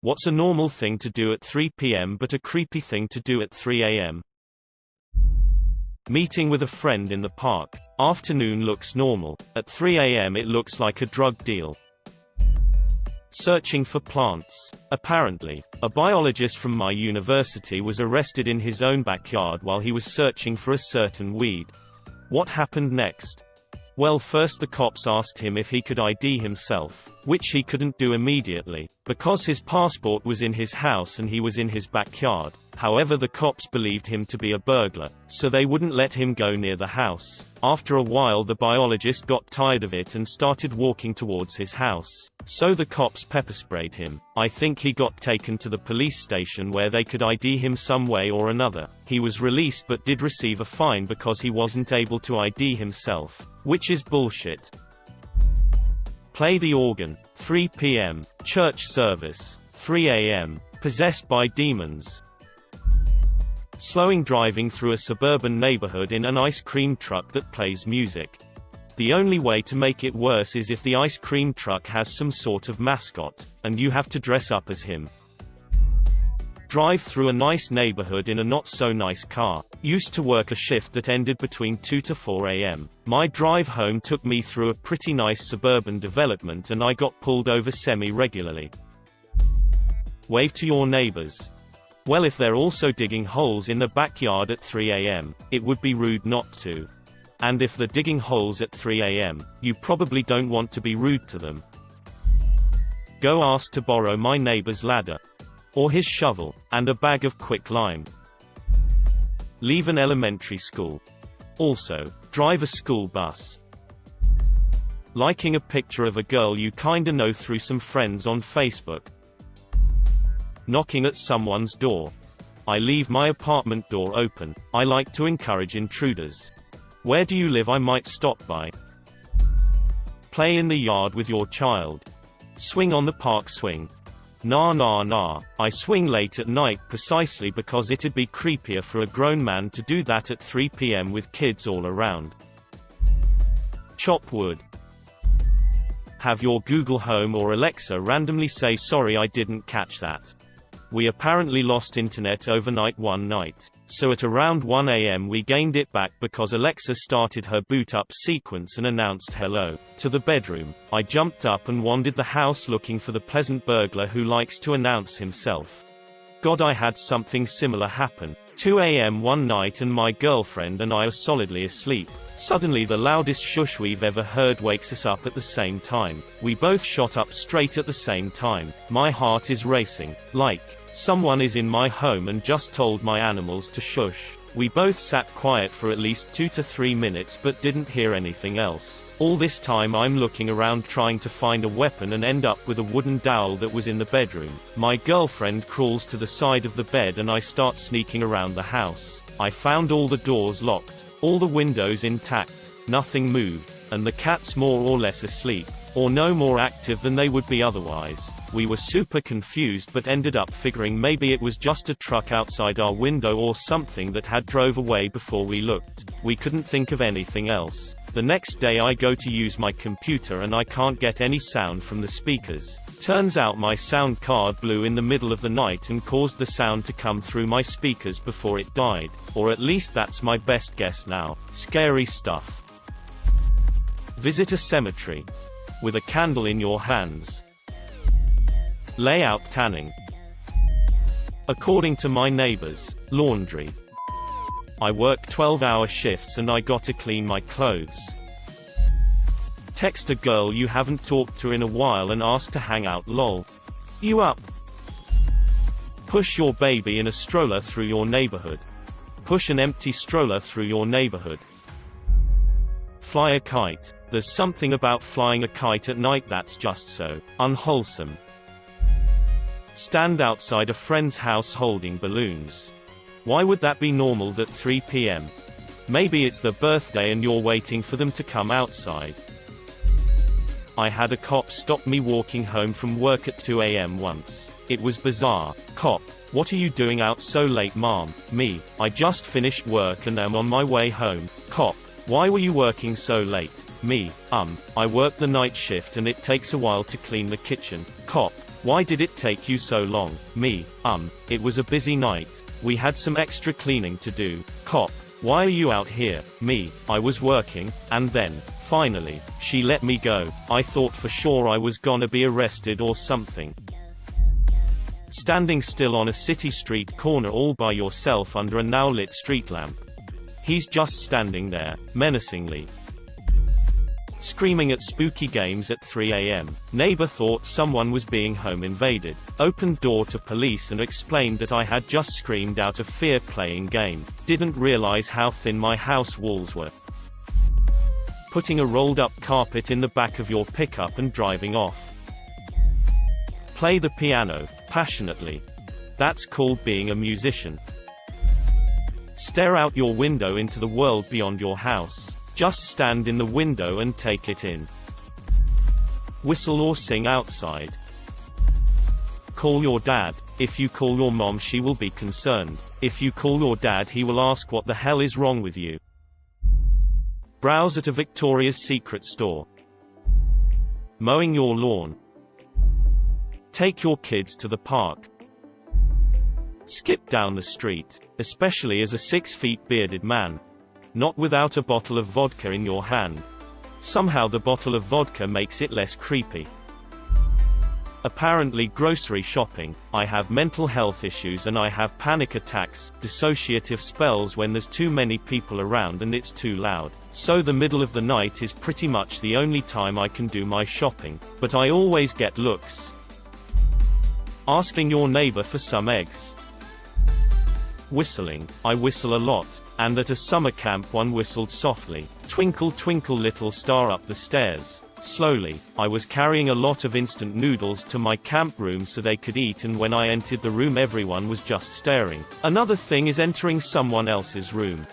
What's a normal thing to do at 3 p.m. but a creepy thing to do at 3 a.m.? Meeting with a friend in the park. Afternoon looks normal. At 3 a.m. it looks like a drug deal. Searching for plants. Apparently, a biologist from my university was arrested in his own backyard while he was searching for a certain weed. What happened next? Well, first the cops asked him if he could ID himself, which he couldn't do immediately, because his passport was in his house and he was in his backyard. However, the cops believed him to be a burglar, so they wouldn't let him go near the house. After a while the biologist got tired of it and started walking towards his house. So the cops pepper-sprayed him. I think he got taken to the police station where they could ID him some way or another. He was released but did receive a fine because he wasn't able to ID himself, which is bullshit. Play the organ. 3 p.m. Church service. 3 a.m. Possessed by demons. Slowing driving through a suburban neighborhood in an ice cream truck that plays music. The only way to make it worse is if the ice cream truck has some sort of mascot, and you have to dress up as him. Drive through a nice neighborhood in a not-so-nice car. Used to work a shift that ended between 2 to 4 a.m. My drive home took me through a pretty nice suburban development and I got pulled over semi-regularly. Wave to your neighbors. Well, if they're also digging holes in the backyard at 3 a.m., it would be rude not to. And if they're digging holes at 3 a.m., you probably don't want to be rude to them. Go ask to borrow my neighbor's ladder. Or his shovel, and a bag of quicklime. Leave an elementary school. Also, drive a school bus. Liking a picture of a girl you kinda know through some friends on Facebook. Knocking at someone's door. I leave my apartment door open. I like to encourage intruders. Where do you live? I might stop by. Play in the yard with your child. Swing on the park swing. Nah nah nah, I swing late at night precisely because it'd be creepier for a grown man to do that at 3 p.m. with kids all around. Chop wood. Have your Google Home or Alexa randomly say sorry I didn't catch that. We apparently lost internet overnight one night, so at around 1 a.m. we gained it back because Alexa started her boot up sequence and announced hello to the bedroom. I jumped up and wandered the house looking for the pleasant burglar who likes to announce himself. God, I had something similar happen. 2 a.m. one night and my girlfriend and I are solidly asleep. Suddenly the loudest shush we've ever heard wakes us up at the same time. We both shot up straight at the same time. My heart is racing. Like, someone is in my home and just told my animals to shush. We both sat quiet for at least 2 to 3 minutes but didn't hear anything else. All this time I'm looking around trying to find a weapon and end up with a wooden dowel that was in the bedroom. My girlfriend crawls to the side of the bed and I start sneaking around the house. I found all the doors locked, all the windows intact, nothing moved, and the cats more or less asleep, or no more active than they would be otherwise. We were super confused but ended up figuring maybe it was just a truck outside our window or something that had drove away before we looked. We couldn't think of anything else. The next day I go to use my computer and I can't get any sound from the speakers. Turns out my sound card blew in the middle of the night and caused the sound to come through my speakers before it died. Or at least that's my best guess now. Scary stuff. Visit a cemetery. With a candle in your hands. Layout tanning. According to my neighbors, laundry. I work 12-hour shifts and I gotta clean my clothes. Text a girl you haven't talked to in a while and ask to hang out. Lol. You up? Push your baby in a stroller through your neighborhood. Push an empty stroller through your neighborhood. Fly a kite. There's something about flying a kite at night that's just so unwholesome. Stand outside a friend's house holding balloons. Why would that be normal at 3 p.m.? Maybe it's their birthday and you're waiting for them to come outside. I had a cop stop me walking home from work at 2 a.m. once. It was bizarre. Cop: what are you doing out so late, mom? Me: I just finished work and am on my way home. Cop: why were you working so late? Me: I work the night shift and it takes a while to clean the kitchen. Cop: Why did it take you so long? Me, it was a busy night. We had some extra cleaning to do. Cop, why are you out here? Me, I was working, and then, finally, she let me go. I thought for sure I was gonna be arrested or something. Standing still on a city street corner all by yourself under a now lit street lamp. He's just standing there, menacingly. Screaming at spooky games at 3 a.m. Neighbor thought someone was being home invaded. Opened door to police and explained that I had just screamed out of fear playing game. Didn't realize how thin my house walls were. Putting a rolled up carpet in the back of your pickup and driving off. Play the piano, passionately. That's called being a musician. Stare out your window into the world beyond your house. Just stand in the window and take it in. Whistle or sing outside. Call your dad. If you call your mom, she will be concerned. If you call your dad, he will ask what the hell is wrong with you. Browse at a Victoria's Secret store. Mowing your lawn. Take your kids to the park. Skip down the street, especially as a 6 feet bearded man. Not without a bottle of vodka in your hand. Somehow the bottle of vodka makes it less creepy. Apparently grocery shopping. I have mental health issues and I have panic attacks, dissociative spells when there's too many people around and it's too loud. So the middle of the night is pretty much the only time I can do my shopping, but I always get looks. Asking your neighbor for some eggs. Whistling. I whistle a lot, and at a summer camp one whistled softly. Twinkle twinkle little star up the stairs. Slowly, I was carrying a lot of instant noodles to my camp room so they could eat, and when I entered the room everyone was just staring. Another thing is entering someone else's room.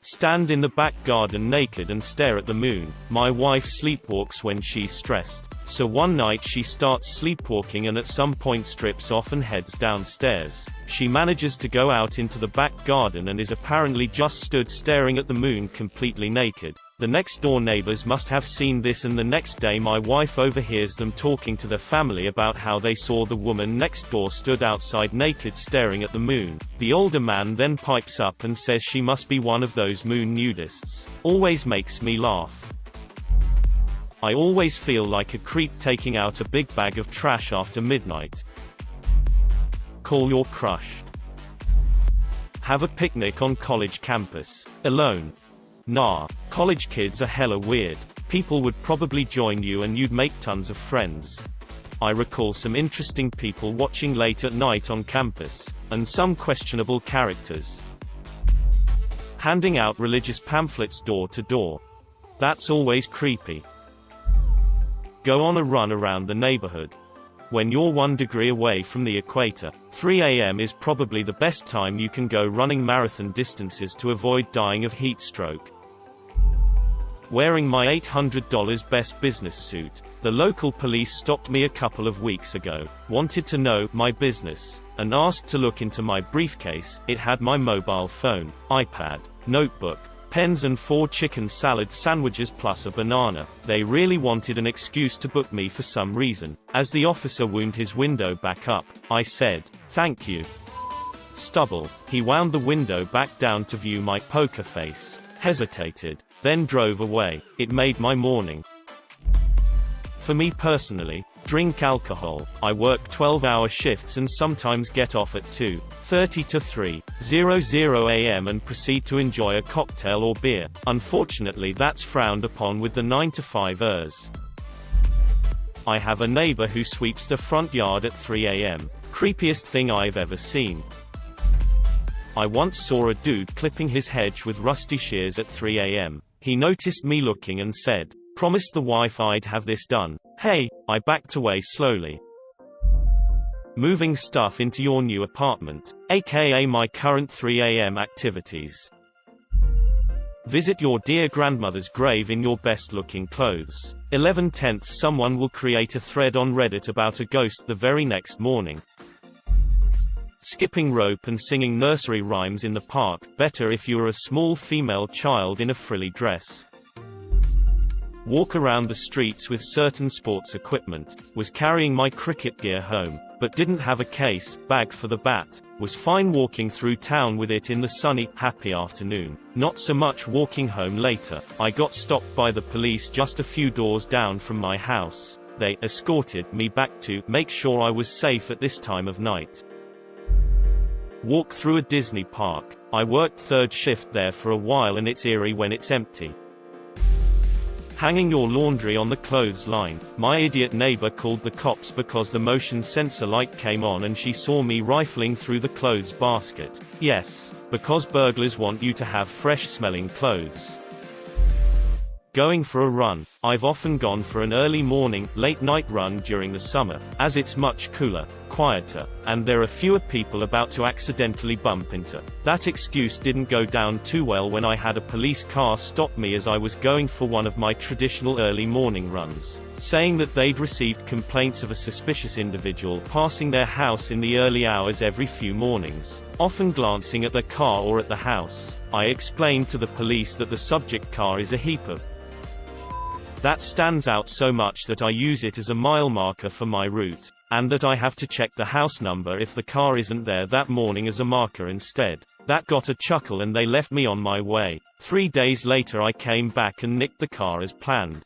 Stand in the back garden naked and stare at the moon. My wife sleepwalks when she's stressed. So one night she starts sleepwalking and at some point strips off and heads downstairs. She manages to go out into the back garden and is apparently just stood staring at the moon completely naked. The next door neighbors must have seen this, and the next day my wife overhears them talking to their family about how they saw the woman next door stood outside naked staring at the moon. The older man then pipes up and says she must be one of those moon nudists. Always makes me laugh. I always feel like a creep taking out a big bag of trash after midnight. Call your crush. Have a picnic on college campus. Alone. Nah, college kids are hella weird. People would probably join you and you'd make tons of friends. I recall some interesting people watching late at night on campus, and some questionable characters. Handing out religious pamphlets door to door. That's always creepy. Go on a run around the neighborhood. When you're 1 degree away from the equator, 3 a.m. is probably the best time you can go running marathon distances to avoid dying of heat stroke. Wearing my $800 best business suit. The local police stopped me a couple of weeks ago, wanted to know my business, and asked to look into my briefcase. It had my mobile phone, iPad, notebook, pens and 4 chicken salad sandwiches plus a banana. They really wanted an excuse to book me for some reason. As the officer wound his window back up, I said, "Thank you." Stubble. He wound the window back down to view my poker face, hesitated, then drove away. It made my morning. For me personally, drink alcohol. I work 12-hour shifts and sometimes get off at 2:30 to 3:00 a.m. and proceed to enjoy a cocktail or beer. Unfortunately, that's frowned upon with the 9 to 5 ers. I have a neighbor who sweeps the front yard at 3 a.m. Creepiest thing I've ever seen. I once saw a dude clipping his hedge with rusty shears at 3 a.m. He noticed me looking and said, "Promised the wife I'd have this done." Hey, I backed away slowly. Moving stuff into your new apartment, aka my current 3 a.m. activities. Visit your dear grandmother's grave in your best-looking clothes. 11/10 someone will create a thread on Reddit about a ghost the very next morning. Skipping rope and singing nursery rhymes in the park, better if you are a small female child in a frilly dress. walk around the streets with certain sports equipment, was carrying my cricket gear home, but didn't have a case, bag for the bat, was fine walking through town with it in the sunny, happy afternoon. Not so much walking home later. I got stopped by the police just a few doors down from my house. They escorted me back to make sure I was safe at this time of night. Walk through a Disney park. I worked third shift there for a while and it's eerie when it's empty. Hanging your laundry on the clothesline. My idiot neighbor called the cops because the motion sensor light came on and she saw me rifling through the clothes basket. Yes, because burglars want you to have fresh smelling clothes. Going for a run. I've often gone for an early morning, late night run during the summer, as it's much cooler, quieter, and there are fewer people about to accidentally bump into. That excuse didn't go down too well when I had a police car stop me as I was going for one of my traditional early morning runs, saying that they'd received complaints of a suspicious individual passing their house in the early hours every few mornings, often glancing at their car or at the house. I explained to the police that the subject car is a heap of that stands out so much that I use it as a mile marker for my route, and that I have to check the house number if the car isn't there that morning as a marker instead. That got a chuckle and they left me on my way. 3 days later I came back and nicked the car as planned.